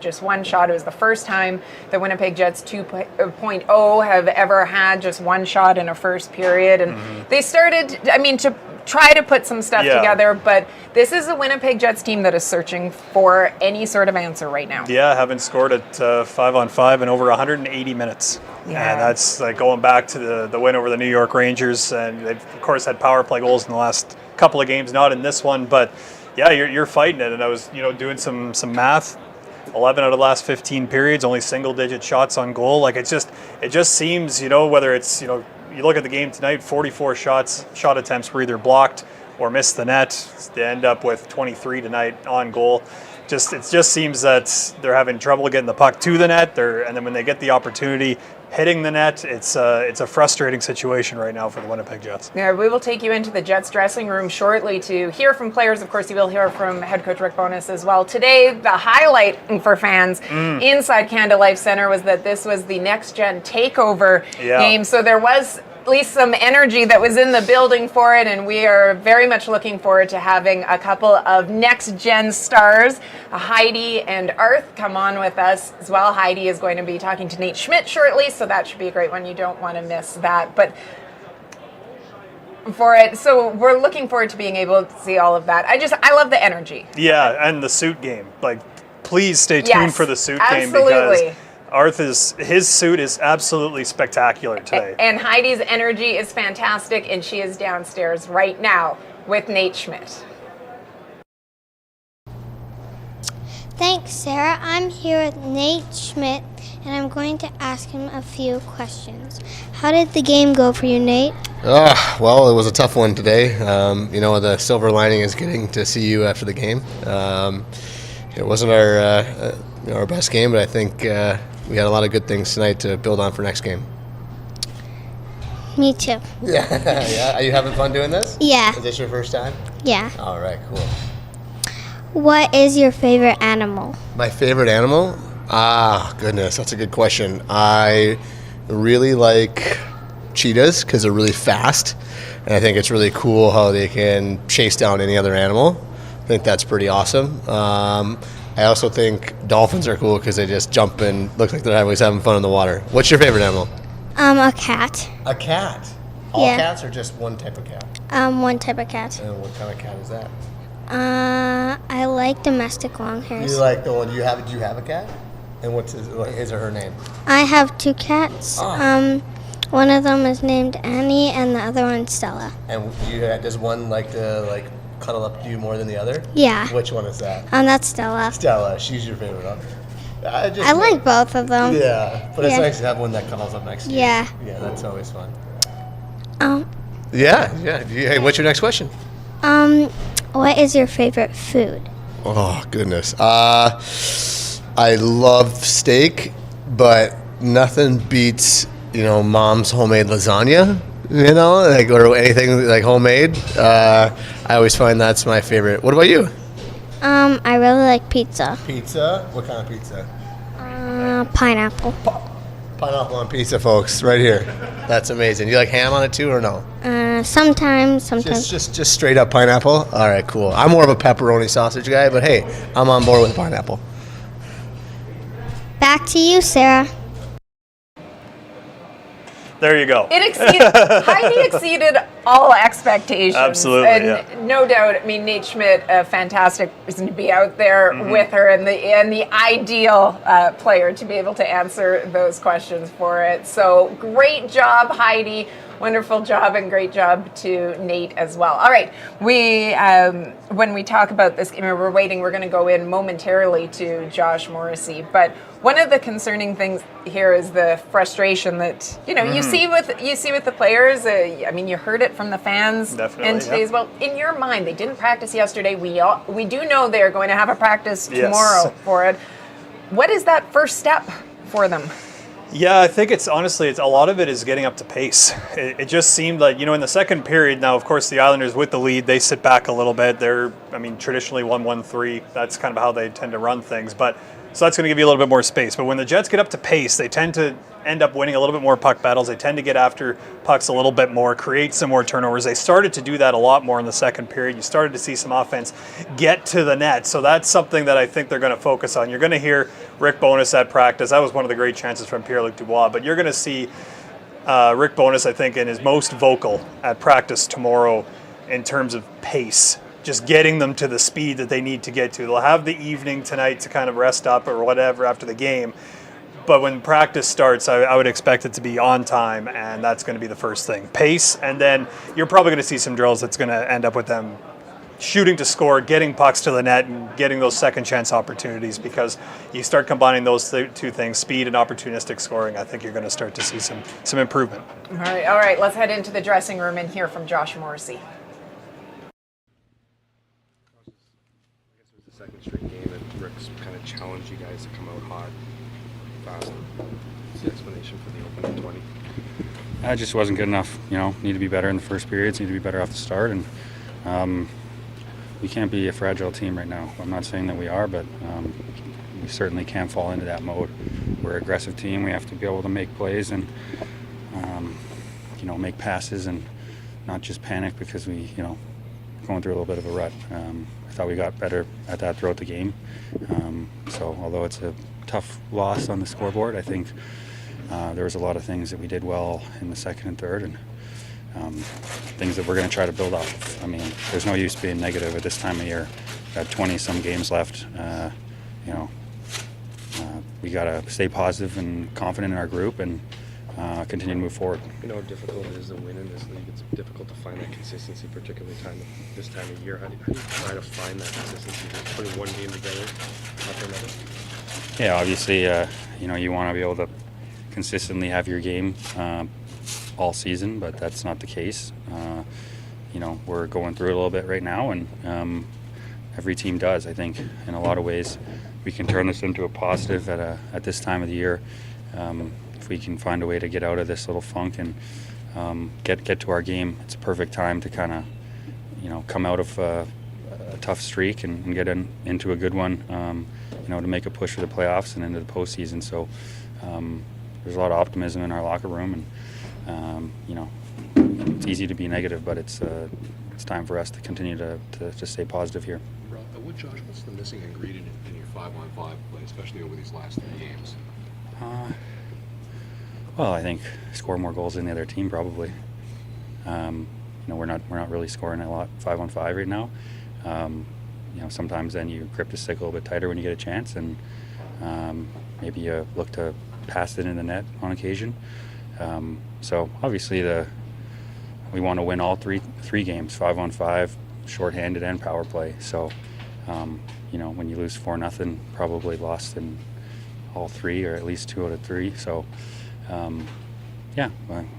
just one shot. It was the first time the Winnipeg Jets 2.0 have ever had just one shot in a first period. And they started, to try to put some stuff together, but this is a Winnipeg Jets team that is searching for any sort of answer right now. Yeah, haven't scored at 5-on-5 in over 180 minutes. Yeah. And that's like going back to the win over the New York Rangers. And they've, of course, had power play goals in the last couple of games, not in this one. But, yeah, you're fighting it. And I was, doing some math. 11 out of the last 15 periods, only single-digit shots on goal. Like, it just seems, whether it's, you look at the game tonight, 44 shot attempts were either blocked or missed the net. They end up with 23 tonight on goal. It just seems that they're having trouble getting the puck to the net. And then when they get the opportunity, hitting the net, it's a frustrating situation right now for the Winnipeg Jets. Yeah, we will take you into the Jets dressing room shortly to hear from players. Of course, you will hear from head coach Rick Bowness as well. Today, the highlight for fans inside Canada Life Center was that this was the next-gen takeover game. So there was at least some energy that was in the building for it, and we are very much looking forward to having a couple of next-gen stars, Heidi and Arth, come on with us as well. Heidi is going to be talking to Nate Schmidt shortly, so that should be a great one. You don't want to miss that. But so we're looking forward to being able to see all of that. I love the energy. Yeah, and the suit game. Like, please stay tuned for the suit game, absolutely. because his suit is absolutely spectacular today. And Heidi's energy is fantastic, and she is downstairs right now with Nate Schmidt. Thanks, Sarah. I'm here with Nate Schmidt, and I'm going to ask him a few questions. How did the game go for you, Nate? Well, it was a tough one today. The silver lining is getting to see you after the game. It wasn't our best game, but I think we had a lot of good things tonight to build on for next game. Me too. Yeah. Are you having fun doing this? Yeah. Is this your first time? Yeah. All right, cool. What is your favorite animal? My favorite animal? Goodness, that's a good question. I really like cheetahs because they're really fast, and I think it's really cool how they can chase down any other animal. I think that's pretty awesome. I also think dolphins are cool because they just jump and look like they're always having fun in the water. What's your favorite animal? A cat. A cat? All cats or just one type of cat? One type of cat. And what kind of cat is that? I like domestic long hairs. You like the one do you have a cat? And what's his or her name? I have two cats. Oh. One of them is named Annie, and the other one's Stella. And does one like to cuddle up to you more than the other? Yeah. Which one is that? That's Stella. Stella, she's your favorite, huh? I like both of them. Yeah, but it's nice to have one that cuddles up next to you. Yeah. Yeah, that's always fun. Yeah. Hey, what's your next question? What is your favorite food? Oh, goodness. I love steak, but nothing beats, mom's homemade lasagna, or anything like homemade. I always find that's my favorite. What about you? I really like pizza. Pizza? What kind of pizza? Pineapple. Pineapple on pizza, folks, right here. That's amazing. You like ham on it too, or no? Sometimes. Just straight up pineapple? All right, cool. I'm more of a pepperoni sausage guy, but hey, I'm on board with pineapple. Back to you, Sarah. There you go. Heidi exceeded all expectations. Absolutely, and no doubt, Nate Schmidt, a fantastic person to be out there with her, and the ideal player to be able to answer those questions for it. So great job, Heidi. Wonderful job, and great job to Nate as well. All right, when we talk about this game, we're waiting. We're going to go in momentarily to Josh Morrissey, but one of the concerning things here is the frustration that you see with the players. You heard it from the fans. Definitely, and today as well. In your mind, they didn't practice yesterday. We do know they're going to have a practice tomorrow for it. What is that first step for them? Yeah, I think it's a lot of it is getting up to pace. It just seemed like, in the second period, now, of course, the Islanders with the lead, they sit back a little bit. They're, traditionally 1-1-3. That's kind of how they tend to run things. But So that's going to give you a little bit more space. But when the Jets get up to pace, they tend to end up winning a little bit more puck battles. They tend to get after pucks a little bit more, create some more turnovers. They started to do that a lot more in the second period. You started to see some offense get to the net. So that's something that I think they're going to focus on. You're going to hear Rick Bowness at practice. That was one of the great chances from Pierre-Luc Dubois. But you're going to see Rick Bowness, I think, in his most vocal at practice tomorrow in terms of pace. Just getting them to the speed that they need to get to. They'll have the evening tonight to kind of rest up or whatever after the game. But when practice starts, I would expect it to be on time, and that's going to be the first thing. Pace, and then you're probably going to see some drills that's going to end up with them shooting to score, getting pucks to the net, and getting those second chance opportunities, because you start combining those two things, speed and opportunistic scoring, I think you're going to start to see some improvement. All right, let's head into the dressing room and hear from Josh Morrissey. Second straight game, and Rick's kind of challenged you guys to come out hot, fast. What's the explanation for the opening 20? It just wasn't good enough. Need to be better in the first periods, need to be better off the start, and we can't be a fragile team right now. I'm not saying that we are, but we certainly can't fall into that mode. We're an aggressive team. We have to be able to make plays and make passes and not just panic because we going through a little bit of a rut. I thought we got better at that throughout the game. So although it's a tough loss on the scoreboard, I think there was a lot of things that we did well in the second and third, and things that we're going to try to build off of. I mean, there's no use being negative at this time of year. Got 20-some games left. We got to stay positive and confident in our group and continue to move forward. You know how difficult it is to win in this league. It's difficult to find that consistency, particularly this time of year. How do you try to find that consistency? Just putting one game together after another? Yeah, obviously, you want to be able to consistently have your game all season, but that's not the case. We're going through it a little bit right now, and every team does. I think in a lot of ways we can turn this into a positive at this time of the year. If we can find a way to get out of this little funk and get to our game, it's a perfect time to kind of, come out of a tough streak and get into a good one, to make a push for the playoffs and into the postseason. So there's a lot of optimism in our locker room, and it's easy to be negative, but it's time for us to continue to stay positive here. What's the missing ingredient in your 5-on-5 play, especially over these last 3 games? Well, I think score more goals than the other team probably. We're not really scoring a lot 5-on-5 right now. Sometimes then you grip the stick a little bit tighter when you get a chance, and maybe you look to pass it in the net on occasion. So obviously we want to win all three games, 5-on-5, shorthanded, and power play. So when you lose 4-0, probably lost in all 3 or at least 2 out of 3. So.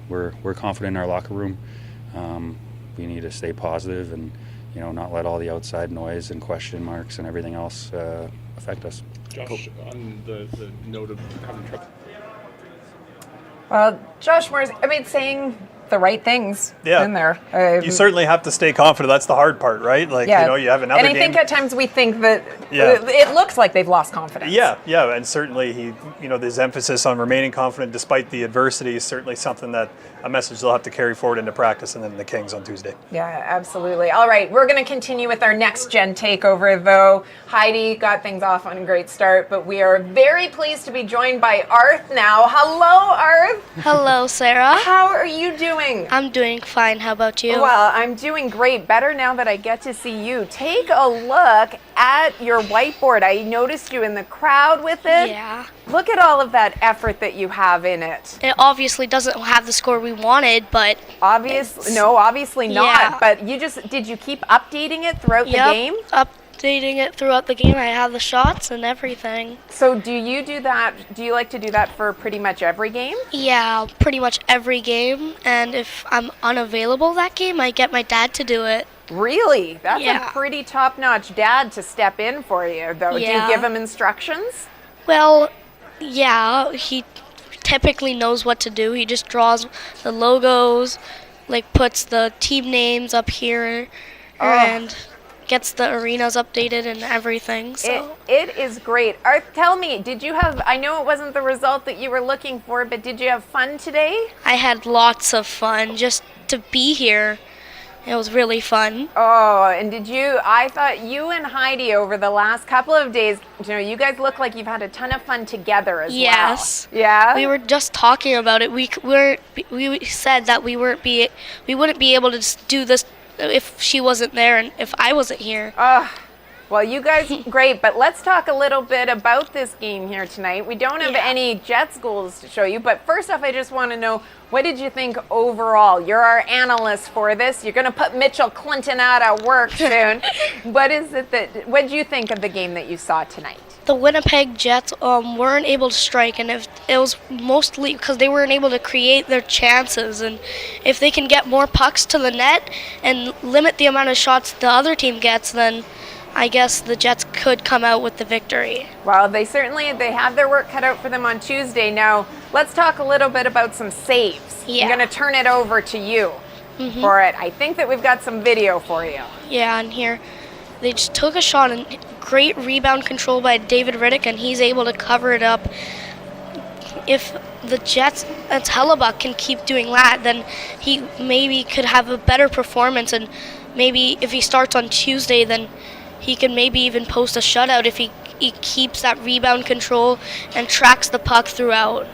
We're confident in our locker room. We need to stay positive and not let all the outside noise and question marks and everything else affect us. Josh, on the note of having trouble. Well, Josh Morrissey, saying the right things in there. You certainly have to stay confident. That's the hard part, right? You have another game. And I think at times we think that it looks like they've lost confidence. Yeah, and certainly this emphasis on remaining confident despite the adversity is certainly something that a message they'll have to carry forward into practice and then the Kings on Tuesday. Yeah, absolutely. All right, we're going to continue with our next gen takeover, though. Heidi got things off on a great start, but we are very pleased to be joined by Arth now. Hello, Arth. Hello, Sarah. How are you doing? I'm doing fine. How about you? Well, I'm doing great. Better now that I get to see you. Take a look at your whiteboard. I noticed you in the crowd with it. Yeah. Look at all of that effort that you have in it. It obviously doesn't have the score we wanted, but obviously not. Yeah. But did you keep updating it throughout the game? Updating it throughout the game. I have the shots and everything. So do you do that? Do you like to do that for pretty much every game? Yeah, pretty much every game. And if I'm unavailable that game, I get my dad to do it. Really? That's Yeah. a pretty top-notch dad to step in for you, though. Yeah. Do you give him instructions? Well, yeah, he typically knows what to do. He just draws the logos, puts the team names up here, and gets the arenas updated and everything. So It is great. Tell me, did you have, I know it wasn't the result that you were looking for, but did you have fun today? I had lots of fun just to be here. It was really fun. Oh, and I thought you and Heidi over the last couple of days, you guys look like you've had a ton of fun together as Yes. well. Yeah? We were just talking about it. We said that we wouldn't be able to do this if she wasn't there and if I wasn't here. Well, you guys, great, but let's talk a little bit about this game here tonight. We don't have any Jets goals to show you, but first off, I just want to know, what did you think overall? You're our analyst for this. You're going to put Mitchell Clinton out of work soon. What did you think of the game that you saw tonight? The Winnipeg Jets weren't able to strike, and it was mostly because they weren't able to create their chances. And if they can get more pucks to the net and limit the amount of shots the other team gets, then I guess the Jets could come out with the victory. Well, they have their work cut out for them on Tuesday. Now, let's talk a little bit about some saves. Yeah. I'm going to turn it over to you for it. I think that we've got some video for you. Yeah, and here they just took a shot and great rebound control by David Riddick, and he's able to cover it up. If the Jets and Hellebuck can keep doing that, then he maybe could have a better performance, and maybe if he starts on Tuesday, then he can maybe even post a shutout if he keeps that rebound control and tracks the puck throughout.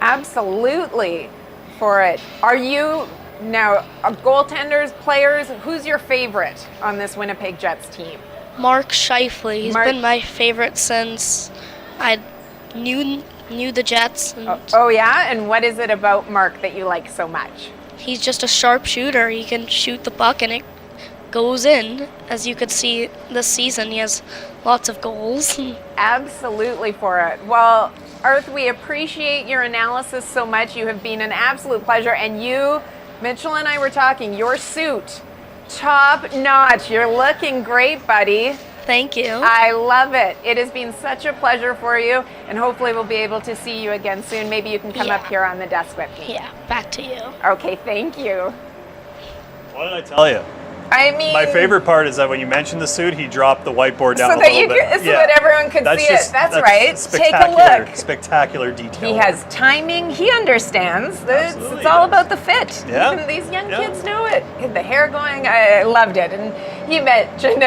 Absolutely for it. Are you now goaltenders, players? Who's your favorite on this Winnipeg Jets team? Mark Scheifele. He's been my favorite since I knew the Jets. And oh yeah, and what is it about Mark that you like so much? He's just a sharp shooter. He can shoot the puck and it goes in. As you could see this season, he has lots of goals. Absolutely for it. Well, Arth, we appreciate your analysis so much. You have been an absolute pleasure. And you, Mitchell and I were talking, your suit, top notch. You're looking great, buddy. Thank you. I love it. It has been such a pleasure for you, and hopefully we'll be able to see you again soon. Maybe you can come up here on the desk with me. Yeah, back to you. Okay, thank you. What did I tell you? I mean, my favorite part is that when you mentioned the suit, he dropped the whiteboard down so a that little bit. So that everyone could see it. That's right. Take a look. Spectacular detail. He has timing. He understands. It's all about the fit. Yeah. Even these young kids know it. The hair going. I loved it. And he mentioned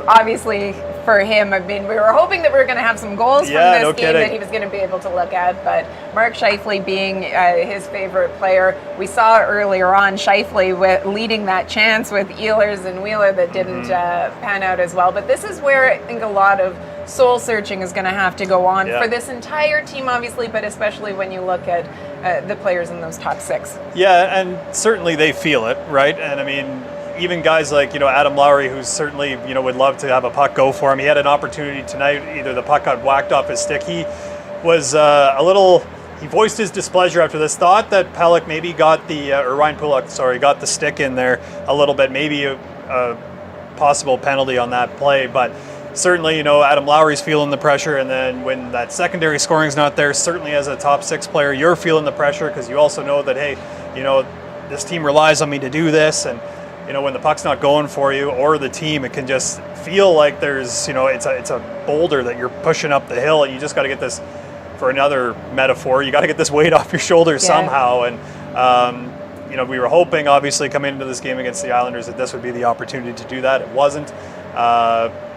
obviously for him, I mean, we were hoping that we were going to have some goals from this game that he was going to be able to look at. But Mark Scheifele being his favorite player, we saw earlier on Scheifele leading that chance with Ehlers and Wheeler that didn't pan out as well. But this is where I think a lot of soul searching is going to have to go on for this entire team, obviously, but especially when you look at the players in those top six. Yeah, and certainly they feel it, right? And I mean, even guys like, Adam Lowry, who's certainly, would love to have a puck go for him. He had an opportunity tonight. Either the puck got whacked off his stick. He was he voiced his displeasure after this, thought that Pelech maybe got Ryan Pulock, got the stick in there a little bit, maybe a possible penalty on that play. But certainly, Adam Lowry's feeling the pressure. And then when that secondary scoring's not there, certainly as a top six player, you're feeling the pressure because you also know that, hey, this team relies on me to do this. And when the puck's not going for you or the team, it can just feel like there's, it's a boulder that you're pushing up the hill, and you just got to get this, for another metaphor, you got to get this weight off your shoulders somehow. And, we were hoping, obviously, coming into this game against the Islanders, that this would be the opportunity to do that. It wasn't.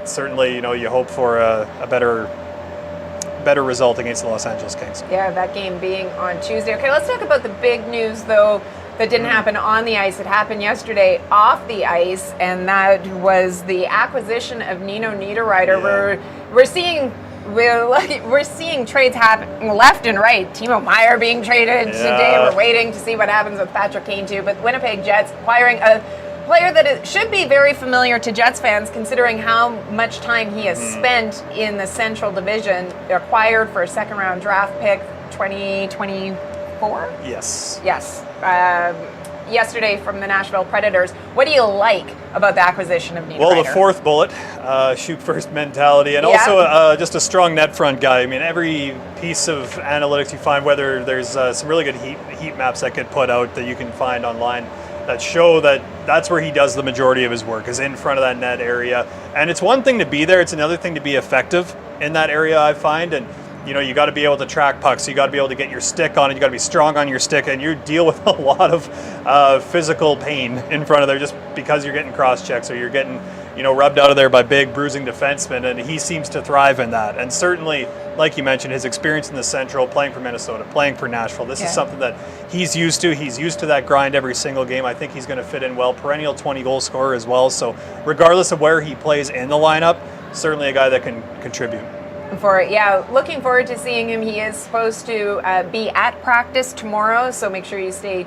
Certainly, you hope for a better result against the Los Angeles Kings. Yeah, that game being on Tuesday. Okay, let's talk about the big news, though, that didn't happen on the ice. It happened yesterday off the ice, and that was the acquisition of Nino Niederreiter. Yeah. We're seeing trades happen left and right. Timo Meier being traded today. We're waiting to see what happens with Patrick Kane too. But Winnipeg Jets acquiring a player that should be very familiar to Jets fans, considering how much time he has spent in the Central Division. Acquired for a second-round draft pick, 2024. Yes. Yesterday from the Nashville Predators. What do you like about the acquisition of Niederreiter? Well, the fourth bullet, shoot first mentality, and also just a strong net front guy. I mean, every piece of analytics you find, whether there's some really good heat maps that get put out that you can find online, that show that that's where he does the majority of his work, is in front of that net area. And it's one thing to be there, it's another thing to be effective in that area, I find. And you got to be able to track pucks. You got to be able to get your stick on it. You got to be strong on your stick, and you deal with a lot of physical pain in front of there just because you're getting cross checks or you're getting rubbed out of there by big bruising defensemen. And he seems to thrive in that. And certainly, like you mentioned, his experience in the Central, playing for Minnesota, playing for Nashville, this is something that he's used to. He's used to that grind every single game. I think he's going to fit in well. Perennial 20-goal scorer as well. So regardless of where he plays in the lineup, certainly a guy that can contribute. Looking forward to seeing him. He is supposed to be at practice tomorrow, so make sure you stay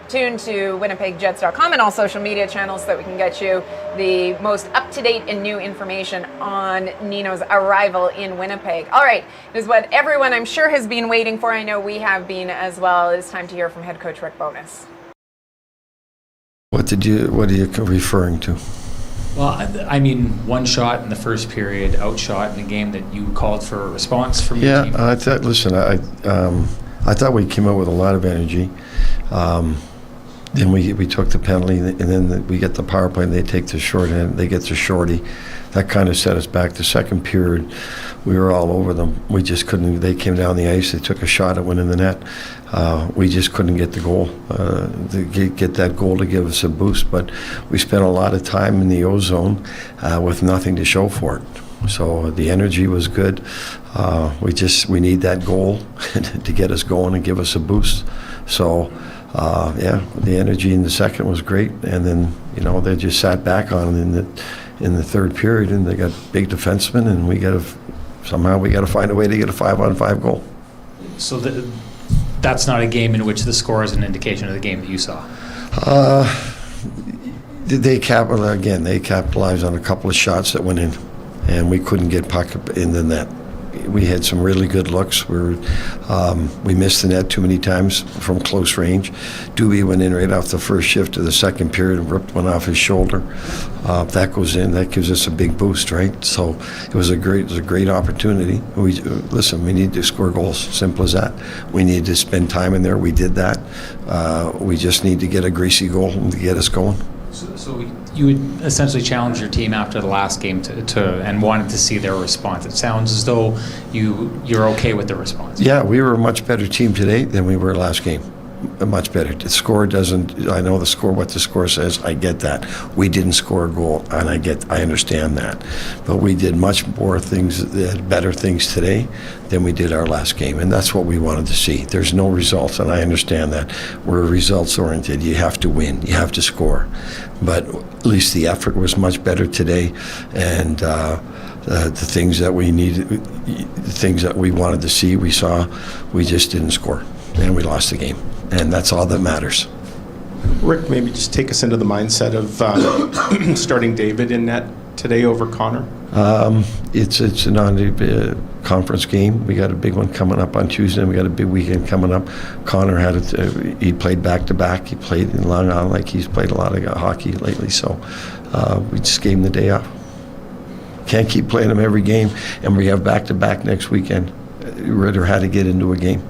tuned to WinnipegJets.com and all social media channels so that we can get you the most up-to-date and new information on Nino's arrival in Winnipeg. All right, this is what everyone I'm sure has been waiting for. I know we have been as well. It's time to hear from head coach Rick Bowness. What are you referring to? Well, I mean, one shot in the first period, outshot in a game that you called for a response from your team. Yeah, I thought. Listen, I thought we came out with a lot of energy. Then we took the penalty, and then we get the power play, and they take the short end. They get the shorty. That kind of set us back. The second period, we were all over them. We just couldn't. They came down the ice. They took a shot. It went in the net. We just couldn't get the goal. Get that goal to give us a boost. But we spent a lot of time in the O-zone with nothing to show for it. So the energy was good. We need that goal to get us going and give us a boost. So. The energy in the second was great, and then they just sat back on it in the third period, and they got big defensemen, and we got to find a way to get a 5-on-5 goal. So that's not a game in which the score is an indication of the game that you saw. They capitalized on a couple of shots that went in, and we couldn't get puck in the net. We had some really good looks. We missed the net too many times from close range. Doobie went in right off the first shift of the second period and ripped one off his shoulder. That goes in. That gives us a big boost, right? So it was a great opportunity. We need to score goals. Simple as that. We need to spend time in there. We did that. We just need to get a greasy goal to get us going. So you would essentially challenge your team after the last game to and wanted to see their response. It sounds as though you're okay with the response. Yeah, we were a much better team today than we were last game. Much better. The score doesn't. I know the score. What the score says. I get that. We didn't score a goal, and I understand that. But we did much more things, better things today than we did our last game, and that's what we wanted to see. There's no results, and I understand that. We're results oriented. You have to win. You have to score. But at least the effort was much better today, and the things that we needed, the things that we wanted to see, we saw. We just didn't score, and we lost the game. And that's all that matters. Rick, maybe just take us into the mindset of starting David in net today over Connor. It's a non-conference game. We got a big one coming up on Tuesday. We got a big weekend coming up. Connor had it. He played back-to-back. He played in Long Island like he's played a lot of hockey lately. So we just gave him the day off. Can't keep playing him every game, and we have back-to-back next weekend. Ritter had to get into a game.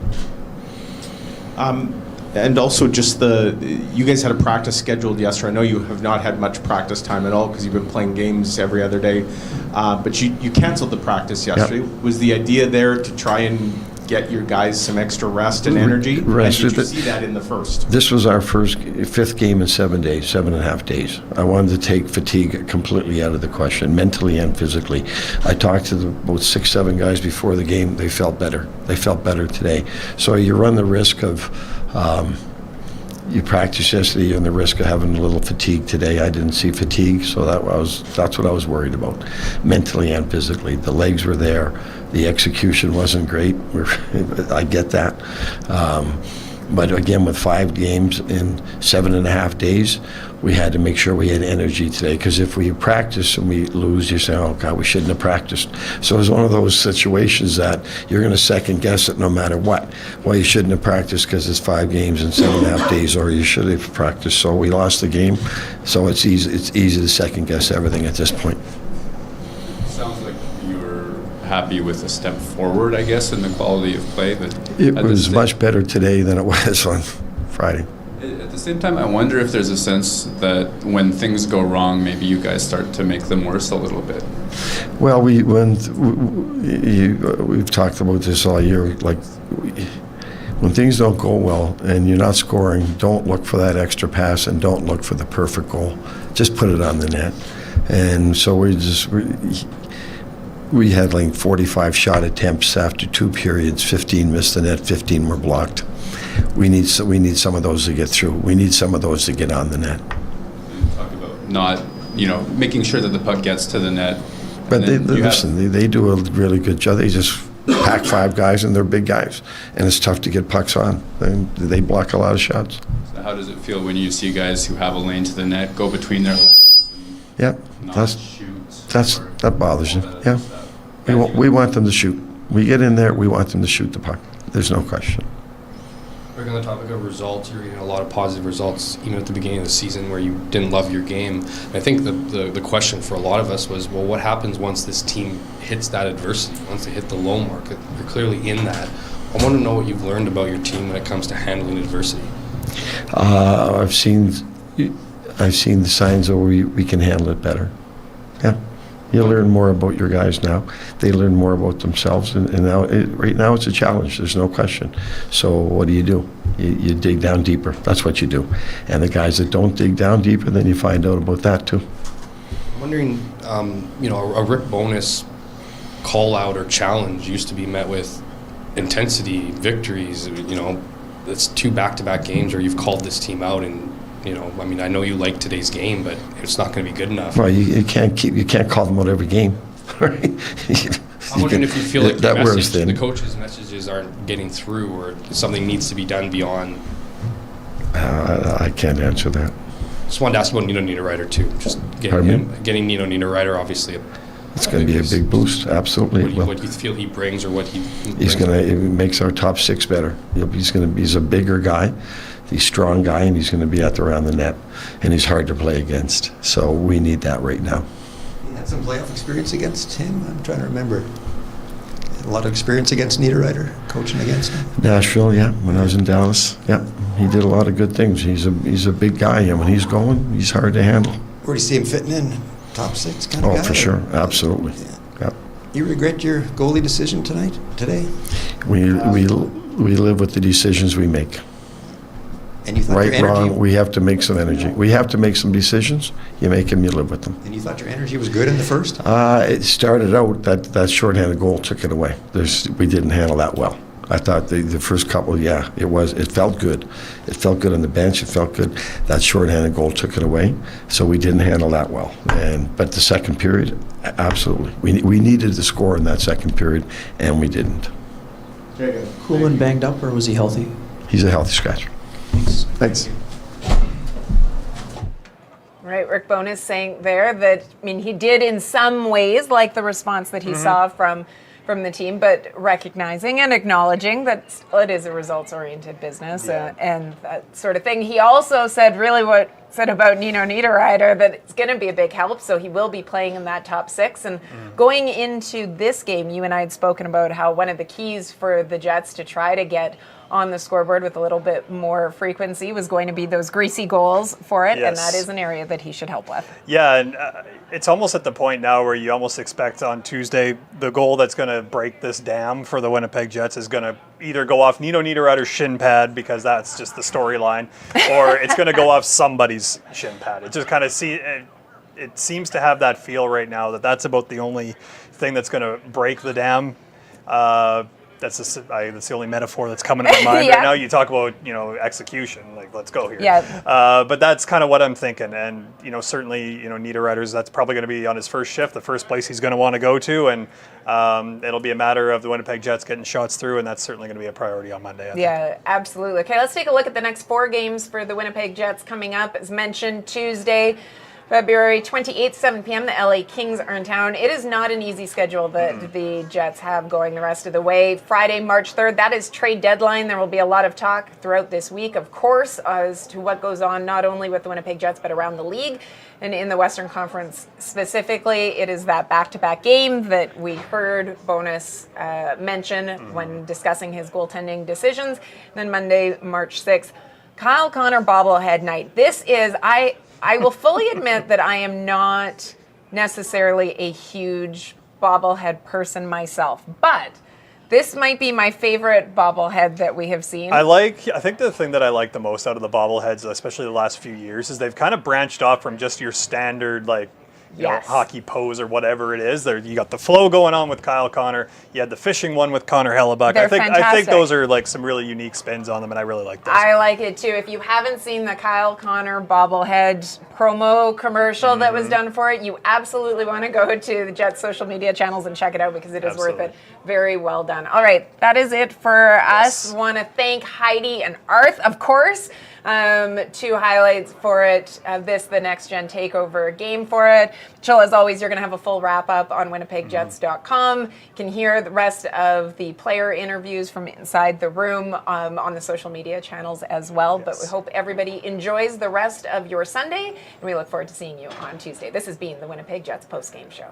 And also just you guys had a practice scheduled yesterday. I know you have not had much practice time at all because you've been playing games every other day. But you canceled the practice yesterday. Yep. Was the idea there to try and get your guys some extra rest and energy? And did you see that in the first? This was our fifth game in 7.5 days. I wanted to take fatigue completely out of the question, mentally and physically. I talked to about 6-7 guys before the game. They felt better. They felt better today. So you run the risk of you practiced yesterday, you're on the risk of having a little fatigue today. I didn't see fatigue, so that's what I was worried about, mentally and physically. The legs were there. The execution wasn't great. I get that. But again, with 5 games in 7.5 days, we had to make sure we had energy today, because if we practice and we lose, you say, oh God, we shouldn't have practiced. So it was one of those situations that you're going to second guess it no matter what. Well, you shouldn't have practiced because it's 5 games in 7.5 days, or you should have practiced. So we lost the game. So it's easy to second guess everything at this point. Sounds like you're happy with a step forward, I guess, in the quality of play. It was much better today than it was on Friday. At the same time, I wonder if there's a sense that when things go wrong, maybe you guys start to make them worse a little bit. Well, we've talked about this all year. Like, when things don't go well and you're not scoring, don't look for that extra pass and don't look for the perfect goal. Just put it on the net. And so we had like 45 shot attempts after 2 periods. 15 missed the net, 15 were blocked. We need some of those to get through. We need some of those to get on the net. You talk about not, making sure that the puck gets to the net. But they do a really good job. They just pack 5 guys and they're big guys, and it's tough to get pucks on. They block a lot of shots. So how does it feel when you see guys who have a lane to the net go between their legs? Yeah, that bothers you. Yeah, we want them to shoot. We get in there, we want them to shoot the puck. There's no question. Rick, on the topic of results, you're getting a lot of positive results, even at the beginning of the season where you didn't love your game. And I think the question for a lot of us was, well, what happens once this team hits that adversity, once they hit the low mark? You're clearly in that. I want to know what you've learned about your team when it comes to handling adversity. I've seen the signs where we can handle it better. Yeah. You learn more about your guys now. They learn more about themselves, and now right now it's a challenge. There's no question. So what do? You dig down deeper. That's what you do. And the guys that don't dig down deeper, then you find out about that too. I'm wondering, a Rick Bowness call out or challenge used to be met with intensity, victories. It's 2 back-to-back games where you've called this team out and. I know you like today's game, but it's not going to be good enough. Well, you can't call them out every game, right? I'm wondering if you feel like the coach's messages aren't getting through, or something needs to be done beyond. I can't answer that. Just wanted to ask about Nino Niederreiter too. Just getting Nino Niederreiter, obviously. It's going to be a big boost, absolutely. What you feel he brings, or what he makes our top 6 better. He's a bigger guy. He's a strong guy, and he's going to be out there around the net, and he's hard to play against. So we need that right now. You had some playoff experience against him? I'm trying to remember. A lot of experience against Niederreiter, coaching against him? Nashville, yeah. When I was in Dallas, yeah. He did a lot of good things. He's a big guy, and when he's going, he's hard to handle. Where do you see him fitting in? Top 6 kind of guy? Oh, for sure. Absolutely. Yeah. You regret your goalie decision today? We live with the decisions we make. And you thought right, your energy, wrong, we have to make some energy. We have to make some decisions. You make them, you live with them. And you thought your energy was good in the first? It started out, that shorthanded goal took it away. We didn't handle that well. I thought the first couple, it felt good. It felt good on the bench, it felt good. That shorthanded goal took it away, so we didn't handle that well. But the second period, absolutely. We needed to score in that second period, and we didn't. Kuhlman banged up, or was he healthy? He's a healthy scratcher. Thanks. Right, Rick Bowness saying there that, he did in some ways like the response that he saw from the team, but recognizing and acknowledging that it is a results-oriented business and that sort of thing. He also said about Nino Niederreiter that it's going to be a big help, so he will be playing in that top 6. And going into this game, you and I had spoken about how one of the keys for the Jets to try to get on the scoreboard with a little bit more frequency was going to be those greasy goals for it, and that is an area that he should help with. Yeah, and it's almost at the point now where you almost expect on Tuesday the goal that's going to break this dam for the Winnipeg Jets is going to either go off Nino Niederreiter's shin pad, because that's just the storyline, or it's going to go off somebody's shin pad. It just kind of it seems to have that feel right now that's about the only thing that's going to break the dam. That's the only metaphor that's coming to my mind right now. You talk about, execution, like, let's go here. Yeah. But that's kind of what I'm thinking. And, certainly, Niederreiter's, that's probably going to be on his first shift, the first place he's going to want to go to. And it'll be a matter of the Winnipeg Jets getting shots through, and that's certainly going to be a priority on Monday, I think. Absolutely. Okay, let's take a look at the next 4 games for the Winnipeg Jets coming up. As mentioned, Tuesday, February 28th, 7 p.m., the LA Kings are in town. It is not an easy schedule that the Jets have going the rest of the way. Friday, March 3rd, that is trade deadline. There will be a lot of talk throughout this week, of course, as to what goes on not only with the Winnipeg Jets, but around the league. And in the Western Conference specifically, it is that back-to-back game that we heard Bowness mention when discussing his goaltending decisions. Then Monday, March 6th. Kyle Connor bobblehead night. This is, I will fully admit that I am not necessarily a huge bobblehead person myself, but this might be my favorite bobblehead that we have seen. I think the thing that I like the most out of the bobbleheads, especially the last few years, is they've kind of branched off from just your standard, like, you know, hockey pose or whatever it is. There, you got the flow going on with Kyle Connor. You had the fishing one with Connor Hellebuck. I think those are like some really unique spins on them, and I really like those. I like it too. If you haven't seen the Kyle Connor bobblehead promo commercial that was done for it, you absolutely want to go to the Jets social media channels and check it out because it is worth it. Very well done. All right, that is it for us. Want to thank Heidi and Arth, of course. 2 highlights for it. The Next Gen Takeover game for it. Chill, as always, you're going to have a full wrap-up on winnipegjets.com. You can hear the rest of the player interviews from inside the room on the social media channels as well. But we hope everybody enjoys the rest of your Sunday, and we look forward to seeing you on Tuesday. This has been the Winnipeg Jets post-game show.